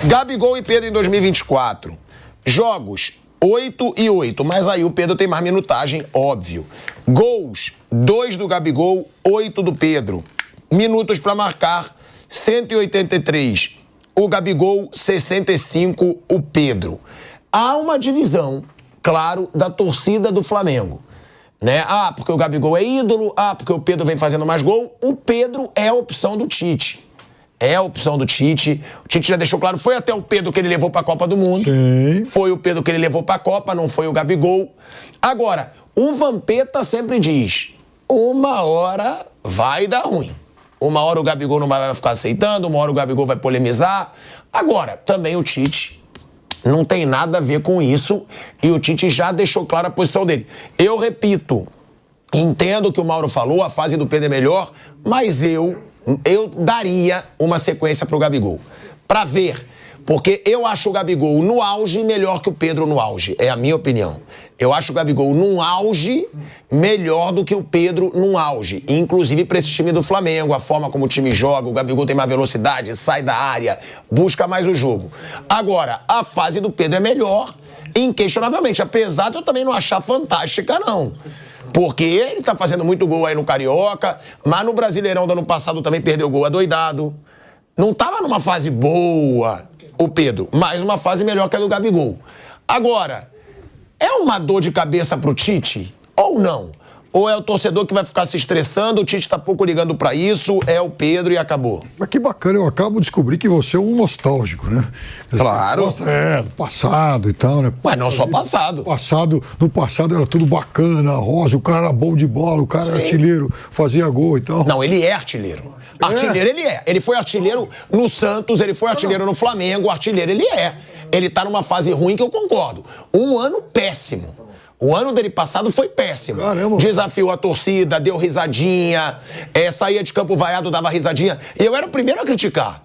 Gabigol e Pedro em 2024. Jogos 8 e 8, mas aí o Pedro tem mais minutagem, óbvio. Gols, 2 do Gabigol, 8 do Pedro. Minutos para marcar, 183. O Gabigol, 65, o Pedro. Há uma divisão, claro, da torcida do Flamengo. Né? Ah, porque o Gabigol é ídolo, porque o Pedro vem fazendo mais gol. O Pedro é a opção do Tite. É a opção do Tite. O Tite já deixou claro, foi até o Pedro que ele levou para a Copa do Mundo. Sim. Foi o Pedro que ele levou para a Copa, não foi o Gabigol. Agora, o Vampeta sempre diz, uma hora vai dar ruim. Uma hora o Gabigol não vai ficar aceitando, uma hora o Gabigol vai polemizar. Agora, também o Tite não tem nada a ver com isso e o Tite já deixou clara a posição dele. Eu repito, entendo o que o Mauro falou, a fase do Pedro é melhor, mas eu daria uma sequência pro Gabigol. Pra ver. Porque eu acho o Gabigol no auge melhor que o Pedro no auge. É a minha opinião. Eu acho o Gabigol no auge melhor do que o Pedro no auge. Inclusive para esse time do Flamengo, a forma como o time joga, o Gabigol tem mais velocidade, sai da área, busca mais o jogo. Agora, a fase do Pedro é melhor, inquestionavelmente. Apesar de eu também não achar fantástica, não. Porque ele tá fazendo muito gol aí no Carioca, mas no Brasileirão do ano passado também perdeu gol adoidado. Não tava numa fase boa, o Pedro, mas uma fase melhor que a do Gabigol. Agora, é uma dor de cabeça pro Tite ou não? Ou é o torcedor que vai ficar se estressando, o Tite tá pouco ligando pra isso, é o Pedro e acabou? Mas que bacana, eu acabo de descobrir que você é um nostálgico, né? Claro. Do passado e tal, né? Mas não só passado. No passado era tudo bacana, rosa, o cara era bom de bola, o cara era artilheiro, fazia gol e tal. Não, ele é artilheiro. Artilheiro ele é. Ele foi artilheiro no Santos, ele foi artilheiro no Flamengo, artilheiro ele é. Ele tá numa fase ruim que eu concordo. Um ano péssimo. O ano dele passado foi péssimo. Caramba. Desafiou a torcida, deu risadinha, saía de campo vaiado, dava risadinha. E eu era o primeiro a criticar.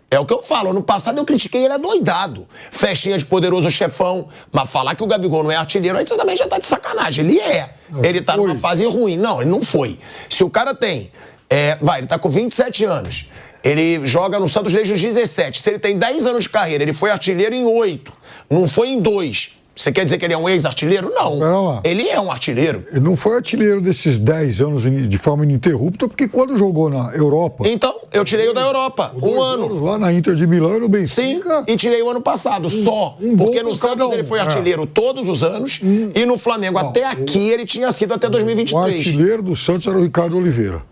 É o que eu falo. Ano passado eu critiquei ele adoidado. Festinha de poderoso chefão. Mas falar que o Gabigol não é artilheiro, aí você também já tá de sacanagem. Ele é. Ele tá numa fase ruim. Não, ele não foi. Se o cara tem... ele tá com 27 anos. Ele joga no Santos desde os 17. Se ele tem 10 anos de carreira, ele foi artilheiro em 8. Não foi em 2. Você quer dizer que ele é um ex-artilheiro? Não. Pera lá. Ele é um artilheiro. Ele não foi artilheiro desses 10 anos de forma ininterrupta, porque quando jogou na Europa... Então, eu tirei o da Europa. Um ano. Lá na Inter de Milão e no Benfica. Sim, e tirei o ano passado, só. Porque no Santos ele foi artilheiro todos os anos e no Flamengo até aqui ele tinha sido até 2023. O artilheiro do Santos era o Ricardo Oliveira.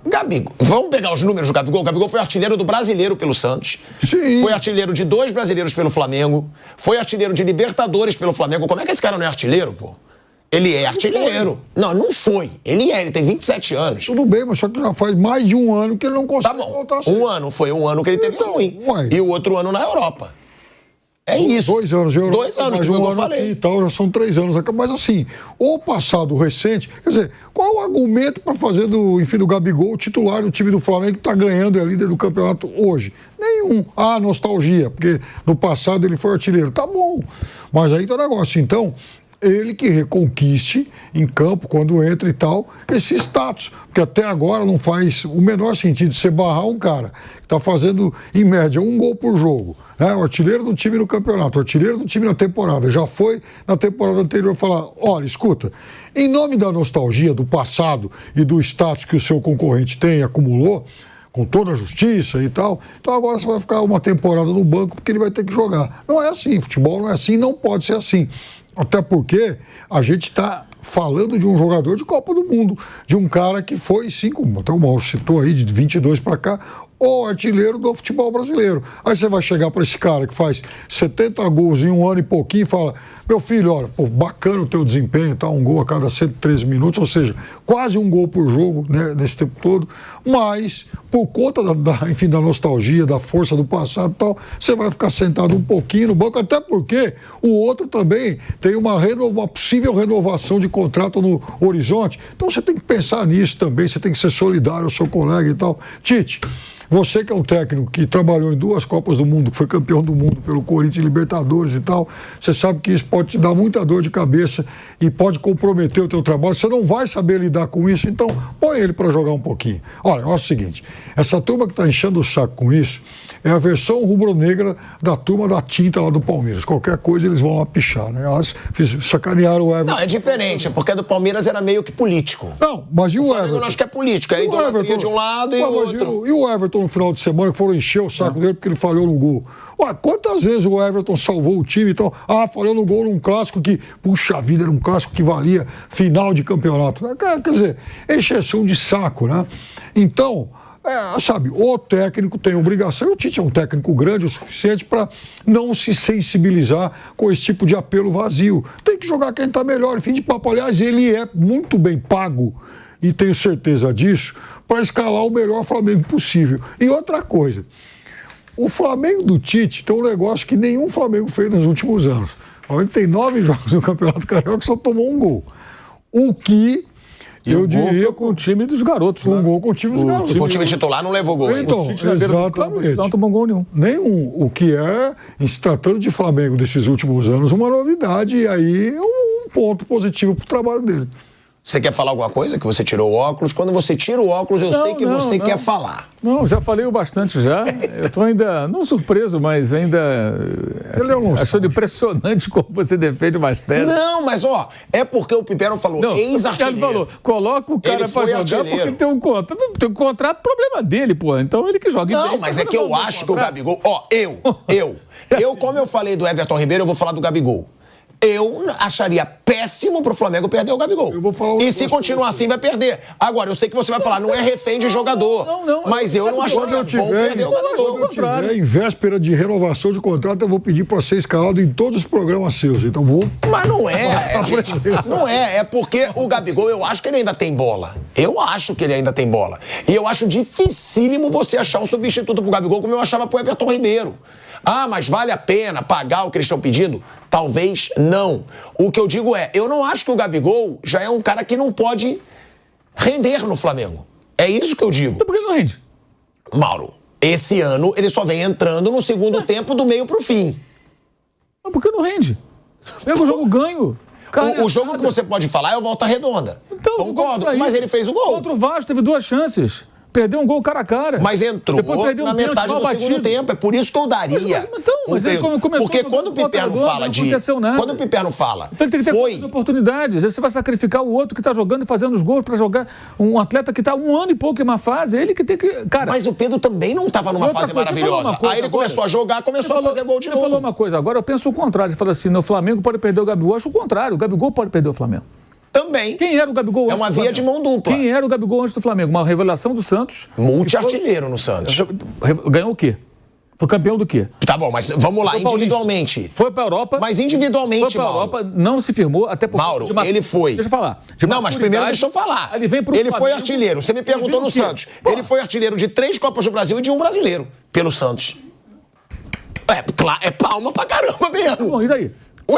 Gabigol. Vamos pegar os números do Gabigol. O Gabigol foi artilheiro do Brasileiro pelo Santos. Sim. Foi artilheiro de 2 brasileiros pelo Flamengo. Foi artilheiro de Libertadores pelo Flamengo. Como é que esse cara não é artilheiro, pô? Ele é artilheiro. Não foi. Ele tem 27 anos. Tudo bem, mas só que já faz mais de um ano que ele não consegue voltar a ser. Foi um ano que ele teve ruim. E o outro ano na Europa. É isso. 2 anos de Europa. 2 anos, mais como um eu ano falei. aqui e tal, já são 3 anos. Mas assim, o passado recente, quer dizer, qual o argumento para fazer do Gabigol titular do time do Flamengo que está ganhando, é líder do campeonato hoje? Nenhum. Nostalgia, porque no passado ele foi artilheiro. Tá bom. Mas aí tá o negócio. Então, ele que reconquiste em campo, quando entra e tal, esse status. Porque até agora não faz o menor sentido você barrar um cara que está fazendo, em média, 1 gol por jogo. Né? O artilheiro do time no campeonato, o artilheiro do time na temporada. Já foi na temporada anterior falar, olha, escuta, em nome da nostalgia, do passado e do status que o seu concorrente tem, acumulou, com toda a justiça e tal, então agora você vai ficar uma temporada no banco porque ele vai ter que jogar. Não é assim, futebol não é assim, não pode ser assim. Até porque a gente está falando de um jogador de Copa do Mundo, de um cara que foi, sim, como até o Mauro citou aí, de 22 para cá, o artilheiro do futebol brasileiro. Aí você vai chegar para esse cara que faz 70 gols em um ano e pouquinho e fala, meu filho, olha, pô, bacana o teu desempenho, tá? 1 gol a cada 113 minutos, ou seja, quase 1 gol por jogo, né, nesse tempo todo, mas por conta enfim, da nostalgia, da força do passado e tal, você vai ficar sentado um pouquinho no banco, até porque o outro também tem uma possível renovação de contrato no horizonte. Então você tem que pensar nisso também, você tem que ser solidário ao seu colega e tal. Tite, Você que é um técnico que trabalhou em 2 Copas do Mundo, que foi campeão do mundo pelo Corinthians, Libertadores e tal, você sabe que isso pode te dar muita dor de cabeça e pode comprometer o teu trabalho. Você não vai saber lidar com isso, então põe ele para jogar um pouquinho. Olha o seguinte, essa turma que está enchendo o saco com isso é a versão rubro-negra da turma da tinta lá do Palmeiras. Qualquer coisa eles vão lá pichar, né? Elas sacanearam o Everton. Não, é diferente, porque a do Palmeiras era meio que político. Não, mas e o Everton? Eu acho que é político, é idolatria de um lado e o outro. E o Everton no final de semana, que foram encher o saco dele porque ele falhou no gol. Ué, quantas vezes o Everton salvou o time e tal? Falhou no gol num clássico que, puxa vida, era um clássico que valia final de campeonato. Quer dizer, encheção de saco, né? Então, sabe, o técnico tem obrigação, e o Tite é um técnico grande o suficiente para não se sensibilizar com esse tipo de apelo vazio. Tem que jogar quem está melhor, fim de papo. Aliás, ele é muito bem pago, e tenho certeza disso, para escalar o melhor Flamengo possível. E outra coisa, o Flamengo do Tite tem um negócio que nenhum Flamengo fez nos últimos anos. O Flamengo tem 9 jogos no Campeonato Carioca que só tomou um gol. O que... eu diria com o time dos garotos. Um gol com o time dos garotos. O time titular não levou gol. Então, exatamente. Não tomou gol nenhum. Nenhum. O que é, em se tratando de Flamengo desses últimos anos, uma novidade e aí um ponto positivo para o trabalho dele. Você quer falar alguma coisa? Que você tirou o óculos? Quando você tira o óculos, eu sei que você quer falar. Não, já falei o bastante já. Eu estou ainda, não surpreso, mas ainda achando impressionante como você defende o Mastério. Não, mas é porque o Piperno falou, ex-artilheiro. Ele falou, coloca o cara para jogar artilheiro. Porque tem um contrato. Tem um contrato, problema dele, pô. Então ele que joga. Não, mas é que eu acho que o Gabigol... como eu falei do Everton Ribeiro, eu vou falar do Gabigol. Eu acharia péssimo pro Flamengo perder o Gabigol. E se continuar assim, vai perder. Agora, eu sei que você vai falar, não é refém de jogador. Não. Mas eu não acharia bom perder o Gabigol. Quando eu tiver em véspera de renovação de contrato, eu vou pedir para ser escalado em todos os programas seus. Então vou... Mas não gente. Não é. É porque o Gabigol, eu acho que ele ainda tem bola. Eu acho que ele ainda tem bola. E eu acho dificílimo você achar um substituto pro Gabigol como eu achava pro Everton Ribeiro. Mas vale a pena pagar o que eles estão pedindo? Talvez não. O que eu digo eu não acho que o Gabigol já é um cara que não pode render no Flamengo. É isso que eu digo. Então por que ele não rende? Mauro, esse ano ele só vem entrando no segundo tempo do meio pro fim. Mas por que não rende? Pega o jogo ganho. O jogo que você pode falar é o Volta Redonda. Então, concordo, mas ele fez o gol. Contra o Vasco teve 2 chances. Perdeu um gol cara a cara. Mas entrou na metade do segundo tempo. É por isso que eu daria. Mas ele começou. Porque quando o Piperno fala Quando o Piperno fala. Então ele tem que ter oportunidades. Você vai sacrificar o outro que está jogando e fazendo os gols para jogar um atleta que está 1 ano e pouco em uma fase. Ele que tem que. Cara. Mas o Pedro também não estava numa fase maravilhosa. Aí ele começou a jogar, começou a fazer gol de novo. Você falou uma coisa. Agora eu penso o contrário. Você fala assim: o Flamengo pode perder o Gabigol. Eu acho o contrário. O Gabigol pode perder o Flamengo. Também. Quem era o Gabigol antes do Flamengo? É uma via de mão dupla. Quem era o Gabigol antes do Flamengo? Uma revelação do Santos. Multi-artilheiro no Santos. Ganhou o quê? Foi campeão do quê? Tá bom, mas vamos lá, individualmente. Foi pra Europa. Mas individualmente, Mauro. Foi pra Europa, não se firmou, até porque... Mauro, ele foi. Deixa eu falar. Não, mas primeiro deixa eu falar. Ele foi artilheiro. Você me perguntou no Santos. Ele foi artilheiro de 3 Copas do Brasil e de 1 brasileiro. Pelo Santos. É palma pra caramba mesmo. Bom, e daí?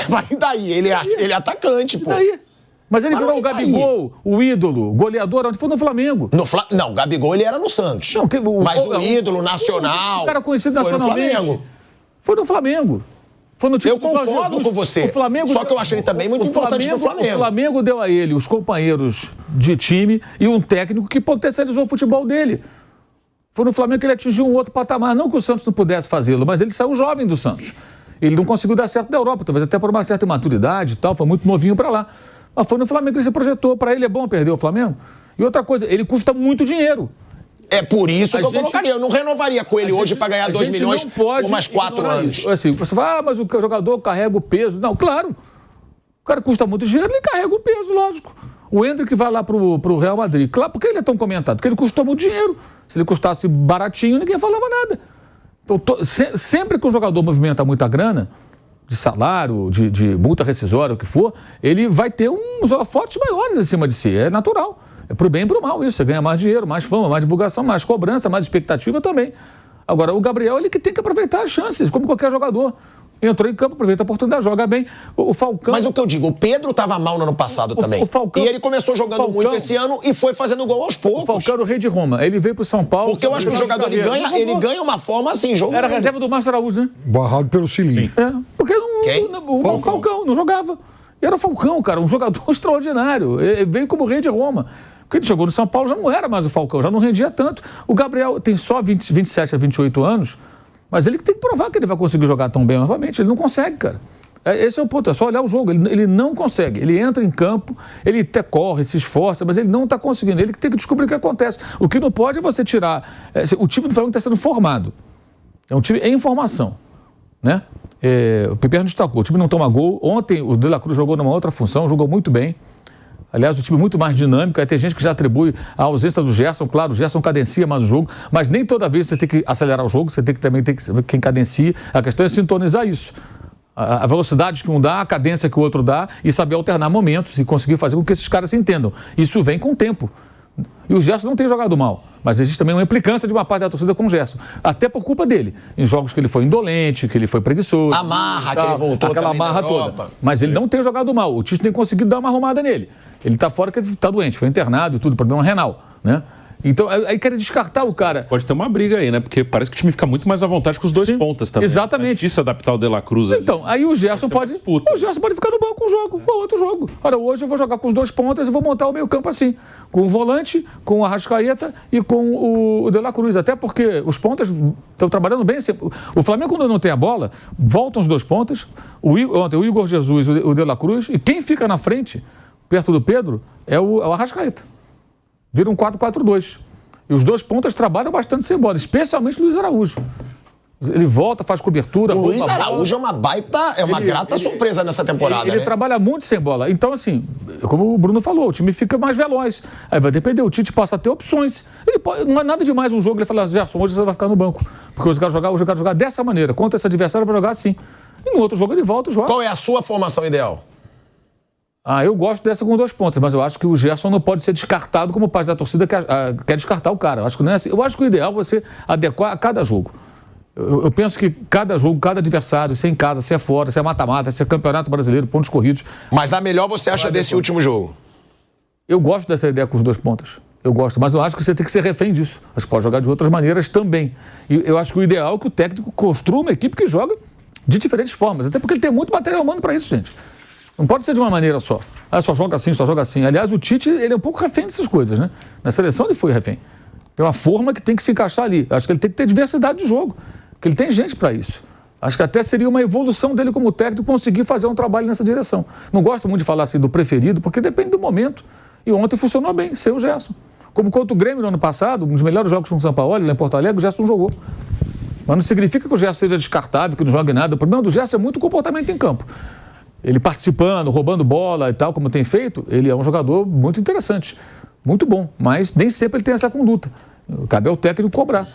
Mas e daí? Ele é atacante, pô. E daí? Mas ele virou o Gabigol, o ídolo, goleador, onde foi no Flamengo. Não, o Gabigol ele era no Santos. Não, mas o ídolo nacional. O cara conhecido nacionalmente. Foi no Flamengo. Foi no Flamengo. Foi no time eu concordo com você. Só que eu acho ele também muito importante no Flamengo. O Flamengo deu a ele os companheiros de time e um técnico que potencializou o futebol dele. Foi no Flamengo que ele atingiu um outro patamar. Não que o Santos não pudesse fazê-lo, mas ele saiu jovem do Santos. Ele não conseguiu dar certo na Europa, talvez até por uma certa imaturidade e tal, foi muito novinho para lá. Mas foi no Flamengo que ele se projetou. Para ele é bom perder o Flamengo. E outra coisa, ele custa muito dinheiro. É por isso que eu colocaria. Eu não renovaria com ele hoje para ganhar 2 milhões por mais 4 anos. Assim, você fala, mas o jogador carrega o peso. Não, claro. O cara custa muito dinheiro, ele carrega o peso, lógico. O Endrick vai lá pro Real Madrid. Claro, por que ele é tão comentado? Porque ele custou muito dinheiro. Se ele custasse baratinho, ninguém falava nada. Então, sempre que um jogador movimenta muita grana, de salário, de multa rescisória, o que for, ele vai ter uns holofotes maiores em cima de si. É natural. É pro bem e pro mal isso. Você ganha mais dinheiro, mais fama, mais divulgação, mais cobrança, mais expectativa também. Agora, o Gabriel, ele que tem que aproveitar as chances, como qualquer jogador. entrou em campo, aproveita a oportunidade, joga bem. O Falcão... Mas o que eu digo, o Pedro estava mal no ano passado também. O Falcão, e ele começou jogando muito esse ano e foi fazendo gol aos poucos. O Falcão era o rei de Roma. Ele veio pro São Paulo... Porque eu acho que o jogador ele ganha uma forma assim, jogando. Era a reserva do Márcio Araújo, né? Barrado pelo Cilinho. Porque Quem? O Falcão não jogava. Era o Falcão, cara, um jogador extraordinário. Ele veio como rei de Roma. Porque ele chegou no São Paulo, já não era mais o Falcão, já não rendia tanto. O Gabriel tem só 27 a 28 anos, mas ele tem que provar que ele vai conseguir jogar tão bem novamente. Ele não consegue, cara. Esse é o ponto, é só olhar o jogo. Ele não consegue. Ele entra em campo, ele até corre, se esforça, mas ele não está conseguindo. Ele que tem que descobrir o que acontece. O que não pode é você tirar... o time do Flamengo está sendo formado. É um time em formação, né? O Piperno destacou, o time não toma gol. Ontem o De La Cruz jogou numa outra função, jogou muito bem. Aliás, o time muito mais dinâmico. Aí tem gente que já atribui a ausência do Gerson. Claro, o Gerson cadencia mais o jogo, mas nem toda vez você tem que acelerar o jogo, você tem que também ter que saber quem cadencia. A questão é sintonizar isso. A velocidade que um dá, a cadência que o outro dá e saber alternar momentos e conseguir fazer com que esses caras se entendam. Isso vem com o tempo. E o Gerson não tem jogado mal, mas existe também uma implicância de uma parte da torcida com o Gerson, até por culpa dele, em jogos que ele foi indolente, que ele foi preguiçoso. A marra que ele voltou aquela também marra na toda. Europa. Mas ele não tem jogado mal, o Tite tem conseguido dar uma arrumada nele. Ele está fora porque ele está doente, foi internado e tudo, problema renal, né? Então, aí querem descartar o cara. Pode ter uma briga aí, né? Porque parece que o time fica muito mais à vontade com os dois pontas também. Exatamente. É difícil adaptar o De La Cruz ali. Então, aí o Gerson pode ficar no banco um jogo, ou outro jogo. Ora, hoje eu vou jogar com os dois pontas e vou montar o meio campo assim, com o volante, com o Arrascaeta e com o De La Cruz. Até porque os pontas estão trabalhando bem. O Flamengo, quando não tem a bola, voltam os dois pontas. Ontem o Igor Jesus, o De La Cruz, e quem fica na frente, perto do Pedro, é o Arrascaeta. Vira um 4-4-2. E os dois pontas trabalham bastante sem bola, especialmente o Luiz Araújo. Ele volta, faz cobertura. O Luiz Araújo é uma grata surpresa nessa temporada. Ele trabalha muito sem bola. Então, assim, como o Bruno falou, o time fica mais veloz. Aí vai depender, o Tite passa a ter opções. Não é nada demais um jogo ele falar, Gerson, hoje você vai ficar no banco. Porque hoje eu quero jogar dessa maneira. Contra esse adversário, eu vou jogar assim. E no outro jogo ele volta e joga. Qual é a sua formação ideal? Eu gosto dessa com dois pontos, mas eu acho que o Gerson não pode ser descartado como parte da torcida quer descartar o cara. Eu acho que não é assim. Eu acho que o ideal é você adequar a cada jogo. Eu penso que cada jogo, cada adversário, se é em casa, se é fora, se é mata-mata, se é campeonato brasileiro, pontos corridos. Mas a melhor você acha desse último jogo? Eu gosto dessa ideia com os dois pontas. Eu gosto, mas eu acho que você tem que ser refém disso. Você pode jogar de outras maneiras também. E eu acho que o ideal é que o técnico construa uma equipe que joga de diferentes formas. Até porque ele tem muito material humano para isso, gente. Não pode ser de uma maneira só. Só joga assim, só joga assim. Aliás, o Tite, ele é um pouco refém dessas coisas, né? Na seleção ele foi refém. Tem uma forma que tem que se encaixar ali. Acho que ele tem que ter diversidade de jogo. Que ele tem gente para isso. Acho que até seria uma evolução dele como técnico conseguir fazer um trabalho nessa direção. Não gosto muito de falar assim do preferido, porque depende do momento. E ontem funcionou bem, sem o Gerson. Como contra o Grêmio no ano passado, um dos melhores jogos com o São Paulo, lá em Porto Alegre, o Gerson não jogou. Mas não significa que o Gerson seja descartável, que não jogue nada. O problema do Gerson é muito o comportamento em campo. Ele participando, roubando bola e tal, como tem feito, ele é um jogador muito interessante, muito bom, mas nem sempre ele tem essa conduta. Cabe ao técnico cobrar.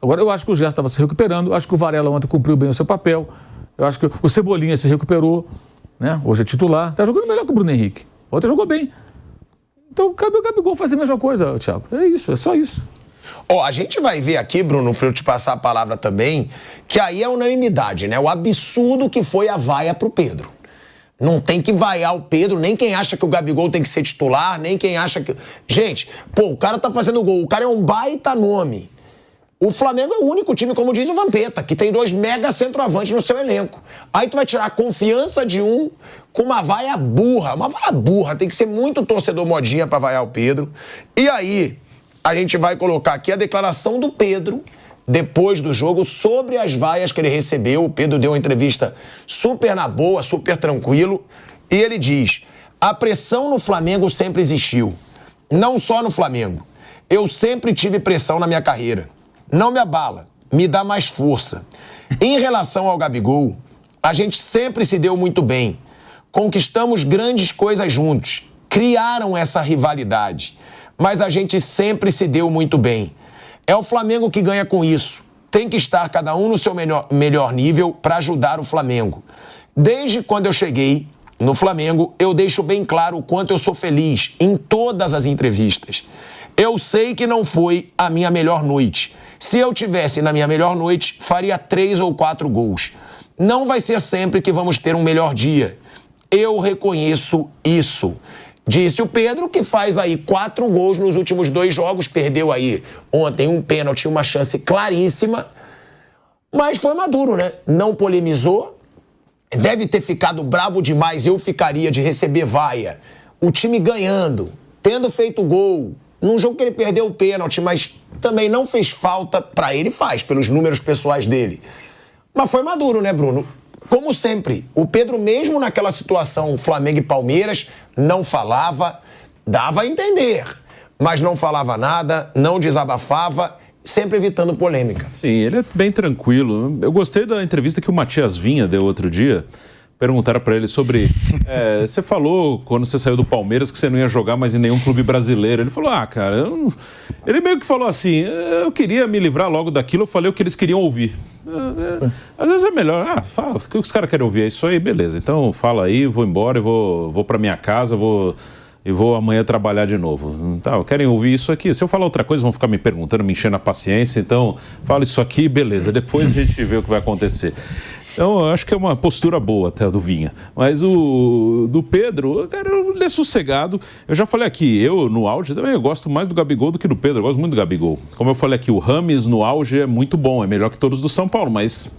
Agora, eu acho que o Gerson estava se recuperando, acho que o Varela ontem cumpriu bem o seu papel, eu acho que o Cebolinha se recuperou, né? Hoje é titular, está jogando melhor que o Bruno Henrique. Ontem jogou bem. Então, cabe ao Gabigol fazer a mesma coisa, Thiago. É isso, é só isso. A gente vai ver aqui, Bruno, para eu te passar a palavra também, que aí é unanimidade, né? O absurdo que foi a vaia pro Pedro. Não tem que vaiar o Pedro, nem quem acha que o Gabigol tem que ser titular, nem quem acha que... Gente, o cara tá fazendo gol, o cara é um baita nome. O Flamengo é o único time, como diz o Vampeta, que tem 2 mega centroavantes no seu elenco. Aí tu vai tirar a confiança de um com uma vaia burra. Uma vaia burra, tem que ser muito torcedor modinha pra vaiar o Pedro. E aí, a gente vai colocar aqui a declaração do Pedro, depois do jogo, sobre as vaias que ele recebeu. O Pedro deu uma entrevista super na boa, super tranquilo. E ele diz, a pressão no Flamengo sempre existiu. Não só no Flamengo. Eu sempre tive pressão na minha carreira. Não me abala, me dá mais força. Em relação ao Gabigol, a gente sempre se deu muito bem. Conquistamos grandes coisas juntos. Criaram essa rivalidade. Mas a gente sempre se deu muito bem. É o Flamengo que ganha com isso. Tem que estar cada um no seu melhor nível para ajudar o Flamengo. Desde quando eu cheguei no Flamengo, eu deixo bem claro o quanto eu sou feliz em todas as entrevistas. Eu sei que não foi a minha melhor noite. Se eu tivesse na minha melhor noite, faria 3 ou 4 gols. Não vai ser sempre que vamos ter um melhor dia. Eu reconheço isso. Disse o Pedro, que faz aí 4 gols nos últimos 2 jogos. Perdeu aí ontem um pênalti, uma chance claríssima. Mas foi maduro, né? Não polemizou. Deve ter ficado brabo demais. Eu ficaria de receber vaia. O time ganhando, tendo feito gol. Num jogo que ele perdeu o pênalti, mas também não fez falta. Pra ele faz, pelos números pessoais dele. Mas foi maduro, né, Bruno? Como sempre, o Pedro, mesmo naquela situação Flamengo e Palmeiras, não falava, dava a entender, mas não falava nada, não desabafava, sempre evitando polêmica. Sim, ele é bem tranquilo. Eu gostei da entrevista que o Matias Vinha deu outro dia. Perguntaram para ele sobre... você falou, quando você saiu do Palmeiras, que você não ia jogar mais em nenhum clube brasileiro. Ele falou, cara... Ele meio que falou assim, eu queria me livrar logo daquilo, eu falei o que eles queriam ouvir. Às vezes é melhor, fala, o que os caras querem ouvir? É isso aí, beleza. Então fala aí, vou embora, vou para minha casa, e vou amanhã trabalhar de novo. Tá, querem ouvir isso aqui? Se eu falar outra coisa, vão ficar me perguntando, me enchendo a paciência. Então, fala isso aqui, beleza. Depois a gente vê o que vai acontecer. Então, eu acho que é uma postura boa até do Vinha. Mas o do Pedro, cara, ele é sossegado. Eu já falei aqui, eu no auge também eu gosto mais do Gabigol do que do Pedro. Eu gosto muito do Gabigol. Como eu falei aqui, o Rames no auge é muito bom, é melhor que todos do São Paulo, mas...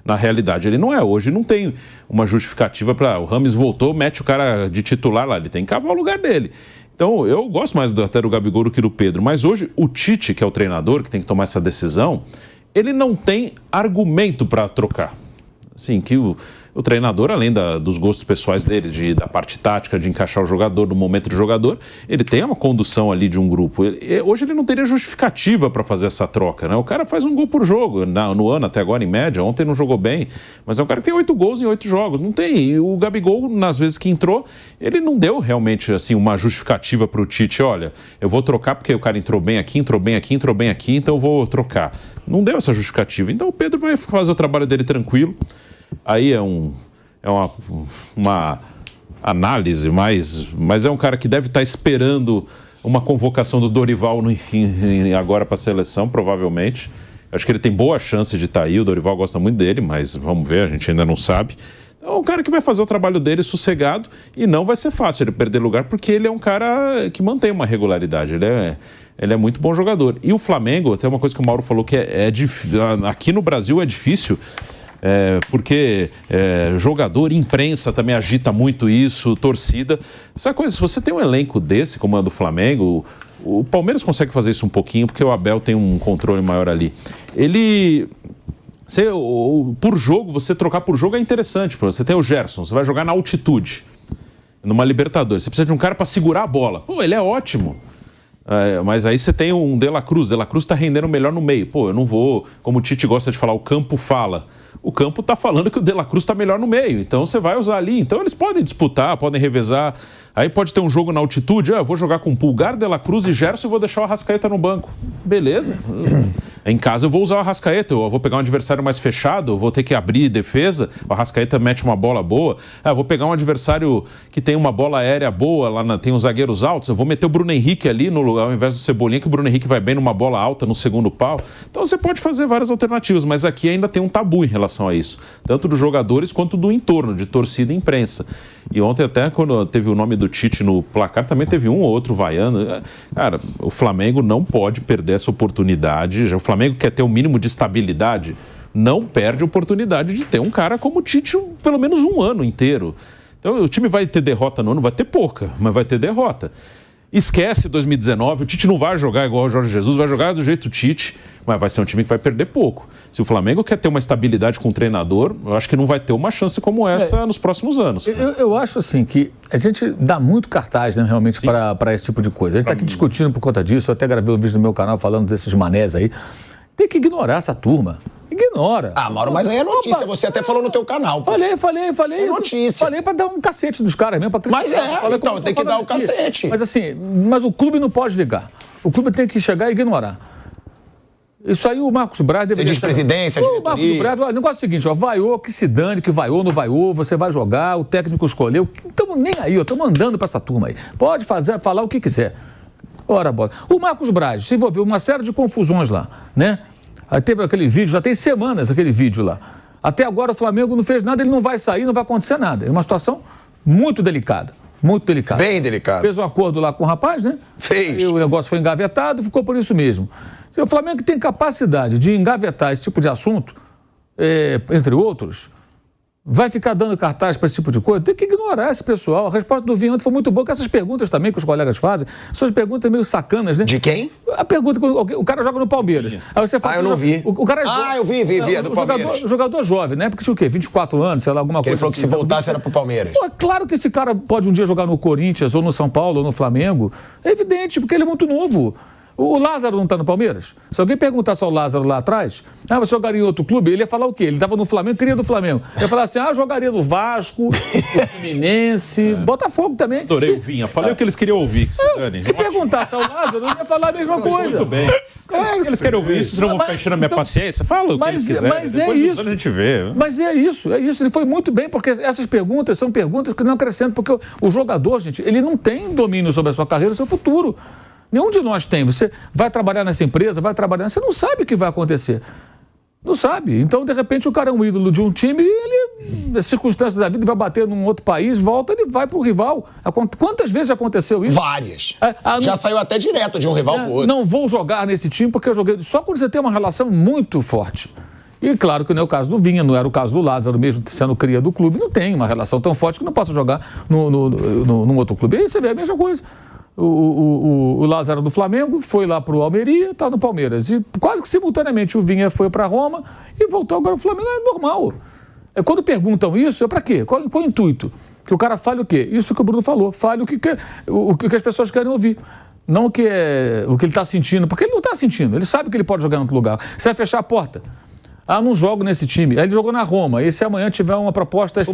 Na realidade, ele não é. Hoje não tem uma justificativa para... O Rames voltou, mete o cara de titular lá. Ele tem que cavar o lugar dele. Então, eu gosto mais até do Gabigol do que do Pedro. Mas hoje, o Tite, que é o treinador, que tem que tomar essa decisão, ele não tem argumento para trocar. Assim, que o treinador, além dos gostos pessoais dele, da parte tática, de encaixar o jogador, do momento do jogador, ele tem uma condução ali de um grupo. Hoje ele não teria justificativa para fazer essa troca, né? O cara faz um gol por jogo, no ano até agora, em média. Ontem não jogou bem, mas é um cara que tem 8 gols em 8 jogos. Não tem. E o Gabigol, nas vezes que entrou, ele não deu realmente assim, uma justificativa para o Tite. Olha, eu vou trocar porque o cara entrou bem aqui, entrou bem aqui, entrou bem aqui, então eu vou trocar. Não deu essa justificativa. Então o Pedro vai fazer o trabalho dele tranquilo. Aí é uma análise, mas é um cara que deve estar esperando uma convocação do Dorival agora para a seleção, provavelmente. Acho que ele tem boa chance de estar aí, o Dorival gosta muito dele, mas vamos ver, a gente ainda não sabe. Então é um cara que vai fazer o trabalho dele sossegado e não vai ser fácil ele perder lugar, porque ele é um cara que mantém uma regularidade, ele é muito bom jogador. E o Flamengo, tem uma coisa que o Mauro falou que aqui no Brasil é difícil, porque jogador, imprensa também agita muito isso, torcida. Essa coisa, se você tem um elenco desse, como é do Flamengo, o Palmeiras consegue fazer isso um pouquinho, porque o Abel tem um controle maior ali. Por jogo, você trocar por jogo é interessante. Você tem o Gerson, você vai jogar na altitude, numa Libertadores. Você precisa de um cara para segurar a bola. Pô, ele é ótimo. Mas aí você tem um De La Cruz. De La Cruz está rendendo melhor no meio. Pô, eu não vou... Como o Tite gosta de falar, o campo fala. O campo está falando que o De La Cruz está melhor no meio. Então você vai usar ali. Então eles podem disputar, podem revezar. Aí pode ter um jogo na altitude. Eu vou jogar com Pulgar, De La Cruz e Gerson e vou deixar o Arrascaeta no banco. Beleza. Em casa eu vou usar o Arrascaeta. Eu vou pegar um adversário mais fechado. Eu vou ter que abrir defesa. O Arrascaeta mete uma bola boa. Eu vou pegar um adversário que tem uma bola aérea boa. Tem uns zagueiros altos. Eu vou meter o Bruno Henrique ali no lugar, ao invés do Cebolinha, que o Bruno Henrique vai bem numa bola alta no segundo pau. Então você pode fazer várias alternativas, mas aqui ainda tem um tabu em relação a isso. Tanto dos jogadores quanto do entorno, de torcida e imprensa. E ontem até, quando teve o nome do Tite no placar, também teve um ou outro vaiano. Cara, o Flamengo não pode perder essa oportunidade. O Flamengo quer ter um mínimo de estabilidade, não perde a oportunidade de ter um cara como o Tite pelo menos um ano inteiro. Então o time vai ter derrota no ano, vai ter pouca, mas vai ter derrota. Esquece 2019, o Tite não vai jogar igual o Jorge Jesus, vai jogar do jeito Tite, mas vai ser um time que vai perder pouco. Se o Flamengo quer ter uma estabilidade com o treinador, eu acho que não vai ter uma chance como essa nos próximos anos. Eu acho assim que a gente dá muito cartaz, né, realmente, para esse tipo de coisa. A gente está aqui discutindo por conta disso, eu até gravei um vídeo no meu canal falando desses manés aí. Tem que ignorar essa turma. Ignora. Mauro, mas aí é notícia. Você até falou no teu canal. Pô. Falei. É notícia. Falei pra dar um cacete dos caras mesmo. Mas então tem que dar o cacete. Mas assim, o clube não pode ligar. O clube tem que chegar e ignorar. Isso aí o Marcos Braz deveria... Você diz presidência, diretoria... O Marcos Braz, o negócio é o seguinte, vaiou, que se dane, que vaiou, não vaiou, você vai jogar, o técnico escolheu. Estamos nem aí, estamos andando pra essa turma aí. Pode falar o que quiser. Ora, bola. O Marcos Braz se envolveu uma série de confusões lá, né? Aí teve aquele vídeo, já tem semanas aquele vídeo lá. Até agora o Flamengo não fez nada, ele não vai sair, não vai acontecer nada. É uma situação muito delicada. Muito delicada. Bem delicado. Fez um acordo lá com o rapaz, né? Fez. E o negócio foi engavetado, ficou por isso mesmo. O Flamengo tem capacidade de engavetar esse tipo de assunto, entre outros, vai ficar dando cartaz para esse tipo de coisa? Tem que ignorar esse pessoal. A resposta do Vinha ontem foi muito boa, que essas perguntas também que os colegas fazem, são as perguntas meio sacanas, né? De quem? A pergunta que o cara joga no Palmeiras. Aí você fala, eu não vi. O cara eu vi, é do Palmeiras. Jogador jovem, né? Porque tinha o quê? 24 anos, sei lá, alguma coisa. Ele falou que se voltasse era pro Palmeiras. Pô, é claro que esse cara pode um dia jogar no Corinthians, ou no São Paulo, ou no Flamengo. É evidente, porque ele é muito novo. O Lázaro não está no Palmeiras? Se alguém perguntasse ao Lázaro lá atrás, você jogaria em outro clube? Ele ia falar o quê? Ele estava no Flamengo, queria do Flamengo. Ele ia falar assim, jogaria do Vasco, do Fluminense, Botafogo também. Adorei o Vinha. Falei o que eles queriam ouvir. Que se dane. Se perguntasse ao Lázaro, ele ia falar a mesma coisa. Muito bem. Claro que eles querem ouvir isso, senão vão ficar enchendo a minha paciência. Fala o que eles quiserem. Mas depois é dos isso. anos a gente vê. Mas é isso. Ele foi muito bem, porque essas perguntas são perguntas que não acrescentam, porque o jogador, gente, ele não tem domínio sobre a sua carreira, o seu futuro. Nenhum de nós tem. Você vai trabalhar nessa empresa, você não sabe o que vai acontecer. Não sabe. Então, de repente, o cara é um ídolo de um time e ele, nas circunstâncias da vida, vai bater num outro país, volta, ele vai pro rival. Quantas vezes aconteceu isso? Várias. Já saiu até direto de um rival pro outro. Não vou jogar nesse time porque eu joguei... Só quando você tem uma relação muito forte. E claro que não é o caso do Vinha, não era o caso do Lázaro mesmo, sendo cria do clube. Não tem uma relação tão forte que não possa jogar num outro clube. E aí você vê a mesma coisa. O Lázaro do Flamengo foi lá para o Almeria, está no Palmeiras. E quase que simultaneamente o Vinha foi para Roma e voltou agora o Flamengo. É normal. Quando perguntam isso, é para quê? Qual o intuito? Que o cara fale o quê? Isso que o Bruno falou. Fale o que as pessoas querem ouvir. Não o que ele está sentindo. Porque ele não está sentindo. Ele sabe que ele pode jogar em outro lugar. Você vai fechar a porta. Não jogo nesse time. Aí ele jogou na Roma. E se amanhã tiver uma proposta... Não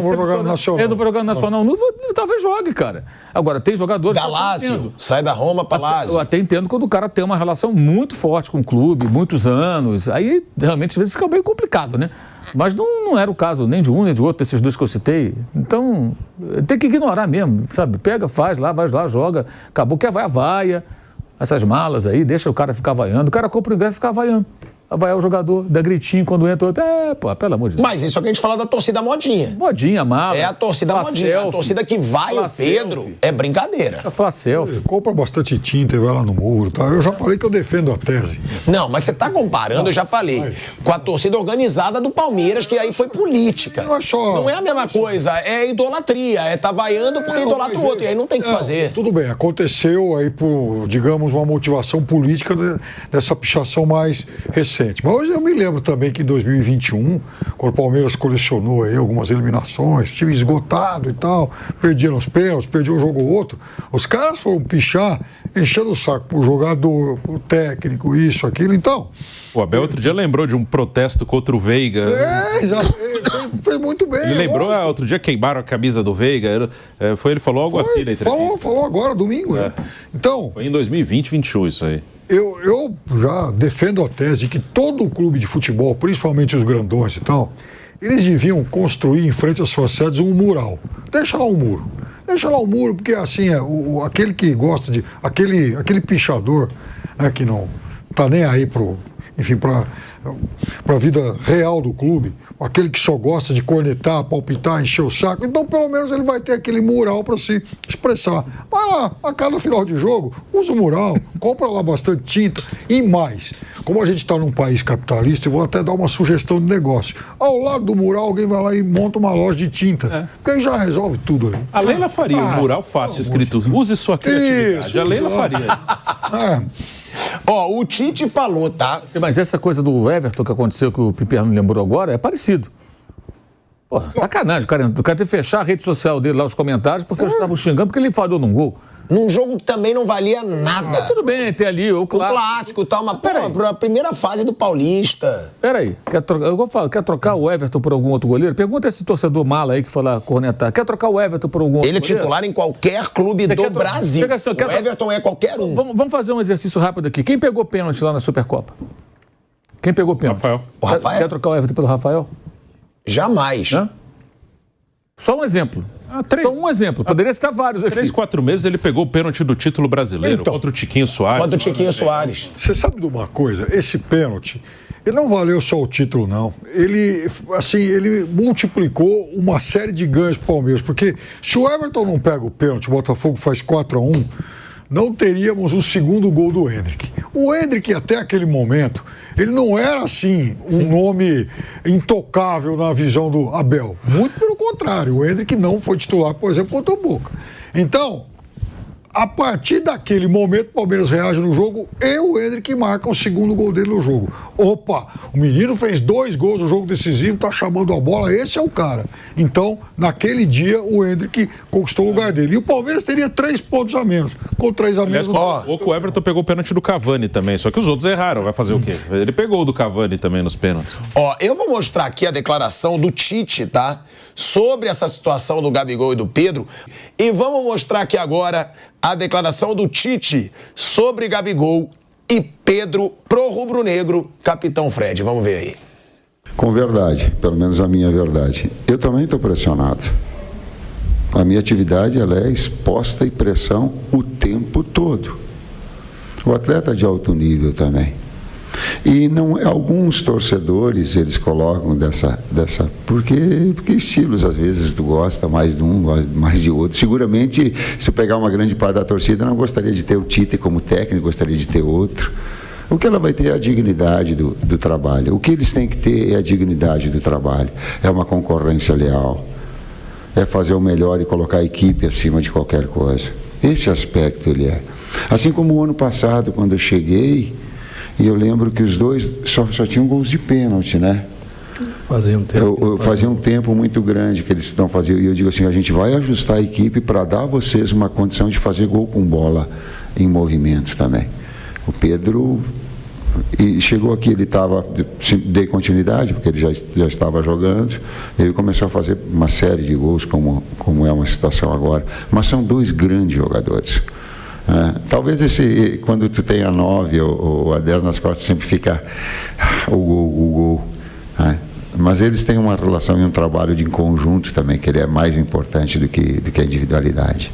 vou jogar no Nacional. Não vou jogar no Nacional. Talvez jogue, cara. Agora, tem jogadores... Da Lazio. Sai da Roma pra Lazio. Eu até entendo quando o cara tem uma relação muito forte com o clube, muitos anos. Aí, realmente, às vezes fica meio complicado, né? Mas não era o caso nem de um nem de outro, desses dois que eu citei. Então, tem que ignorar mesmo, sabe? Pega, faz lá, vai lá, joga. Acabou, quer vai, avaia. Essas malas aí, deixa o cara ficar vaiando. O cara compra o ingresso e fica vaiando. Avaiar o jogador, dá gritinho quando entra outro. Pelo amor de Deus. Mas isso é o que a gente fala da torcida modinha. Modinha, mala. É a torcida modinha. Selfie. A torcida que vai o Pedro Selfie. É brincadeira. Faz selfie. Compra bastante tinta e vai lá no muro, tá? Eu já falei que eu defendo a tese. Não, mas você tá comparando, eu já falei, com a torcida organizada do Palmeiras, que aí foi política. Não é a mesma coisa, é idolatria, tá vaiando porque idolatra o outro, e aí não tem o que fazer. Tudo bem, aconteceu aí por, digamos, uma motivação política dessa pichação mais recente. Mas hoje eu me lembro também que em 2021, quando o Palmeiras colecionou aí algumas eliminações, time esgotado e tal, perdia nos pênaltis, perdia um jogo ou outro, os caras foram pichar, enchendo o saco pro jogador, pro técnico, isso, aquilo, então... O Abel outro dia lembrou de um protesto contra o Veiga. Já fez muito bem. Ele lembrou, outro dia queimaram a camisa do Veiga, ele falou algo assim na entrevista. Falou agora, domingo, né? Então... Foi em 2020, 2021 isso aí. Eu já defendo a tese de que todo clube de futebol, principalmente os grandões e tal, eles deviam construir em frente às suas sedes um mural. Deixa lá um muro. Deixa lá um muro, porque assim, aquele que gosta de... Aquele pichador, né, que não tá nem aí para a vida real do clube, aquele que só gosta de cornetar, palpitar, encher o saco, então pelo menos ele vai ter aquele mural para se expressar. Vai lá, a cada final de jogo, usa o mural, compra lá bastante tinta e mais. Como a gente está num país capitalista, eu vou até dar uma sugestão de negócio. Ao lado do mural, alguém vai lá e monta uma loja de tinta, porque aí já resolve tudo ali. A Leila faria um mural fácil escrito, use sua criatividade. Isso, a Leila faria isso. O Tite falou, tá? Mas essa coisa do Everton que aconteceu, que o Piperno lembrou agora, é parecido. Pô, sacanagem, o cara tem que fechar a rede social dele lá, os comentários, porque eles estavam xingando porque ele falhou num gol. Num jogo que também não valia nada. Tudo bem, tem ali o clássico e tal, mas pra primeira fase do Paulista. Peraí, quer trocar o Everton por algum outro goleiro? Pergunta esse torcedor mala aí que foi lá cornetar. Quer trocar o Everton por algum outro goleiro? Ele é titular em qualquer clube do Brasil. Assim, o Everton é qualquer um. Vamos fazer um exercício rápido aqui. Quem pegou pênalti lá na Supercopa? Quem pegou pênalti? Rafael. O Rafael? Quer trocar o Everton pelo Rafael? Jamais. Hã? Só um exemplo. Só um exemplo. Poderia citar vários aqui. 3, 4 meses ele pegou o pênalti do título brasileiro contra o Tiquinho Soares. Contra o Tiquinho Soares. Você sabe de uma coisa? Esse pênalti, Ele não valeu só o título, não. Ele multiplicou uma série de ganhos para o Palmeiras, porque se o Everton não pega o pênalti, o Botafogo faz 4-1, não teríamos o segundo gol do Endrick. O Endrick, até aquele momento, ele não era, assim, um nome intocável na visão do Abel. Muito pelo contrário, o Endrick não foi titular, por exemplo, contra o Boca. Então, a partir daquele momento, o Palmeiras reage no jogo e o Endrick marca o segundo gol dele no jogo. Opa, o menino fez 2 gols no jogo decisivo, tá chamando a bola, esse é o cara. Então, naquele dia, o Endrick conquistou o lugar dele. E o Palmeiras teria 3 pontos a menos. Com 3 a menos... O Everton pegou o pênalti do Cavani também, só que os outros erraram, vai fazer o quê? Ele pegou o do Cavani também nos pênaltis. Eu vou mostrar aqui a declaração do Tite, tá? Sobre essa situação do Gabigol e do Pedro. E vamos mostrar aqui agora a declaração do Tite sobre Gabigol e Pedro pro rubro-negro, capitão Fred. Vamos ver aí. Com verdade, pelo menos a minha verdade. Eu também estou pressionado. A minha atividade ela é exposta e pressão o tempo todo. O atleta é de alto nível também. E não, alguns torcedores, eles colocam porque estilos, às vezes, tu gosta mais de um, mais de outro. Seguramente, se eu pegar uma grande parte da torcida, não gostaria de ter o Tite como técnico, gostaria de ter outro. O que ela vai ter é a dignidade do trabalho. O que eles têm que ter é a dignidade do trabalho. É uma concorrência leal. É fazer o melhor e colocar a equipe acima de qualquer coisa. Esse aspecto ele é. Assim como o ano passado, quando eu cheguei... E eu lembro que os dois só tinham gols de pênalti, né? Fazia um tempo. Fazia um tempo muito grande que eles não faziam. E eu digo assim, a gente vai ajustar a equipe para dar a vocês uma condição de fazer gol com bola em movimento também. O Pedro e chegou aqui, ele estava, dei continuidade, porque ele já estava jogando, ele começou a fazer uma série de gols, como é uma situação agora. Mas são 2 grandes jogadores. Talvez quando tu tem a 9 ou a 10 nas costas, sempre fica o gol. Mas eles têm uma relação e um trabalho de conjunto também, que ele é mais importante do que a individualidade.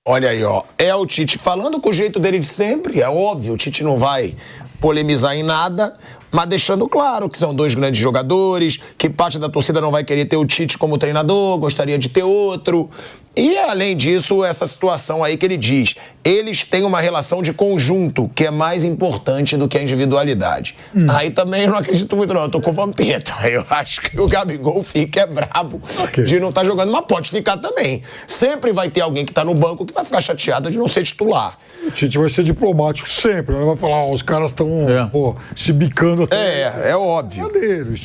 Olha aí, é o Tite falando com o jeito dele de sempre, é óbvio, o Tite não vai polemizar em nada, mas deixando claro que são 2 grandes jogadores, que parte da torcida não vai querer ter o Tite como treinador, gostaria de ter outro. E, além disso, essa situação aí que ele diz, eles têm uma relação de conjunto, que é mais importante do que a individualidade. Aí também eu não acredito muito não, eu tô com o Vampeta. Eu acho que o Gabigol fica brabo de não estar jogando, mas pode ficar também. Sempre vai ter alguém que tá no banco que vai ficar chateado de não ser titular. O Tite vai ser diplomático sempre, né? Vai falar, os caras estão se bicando até... É óbvio.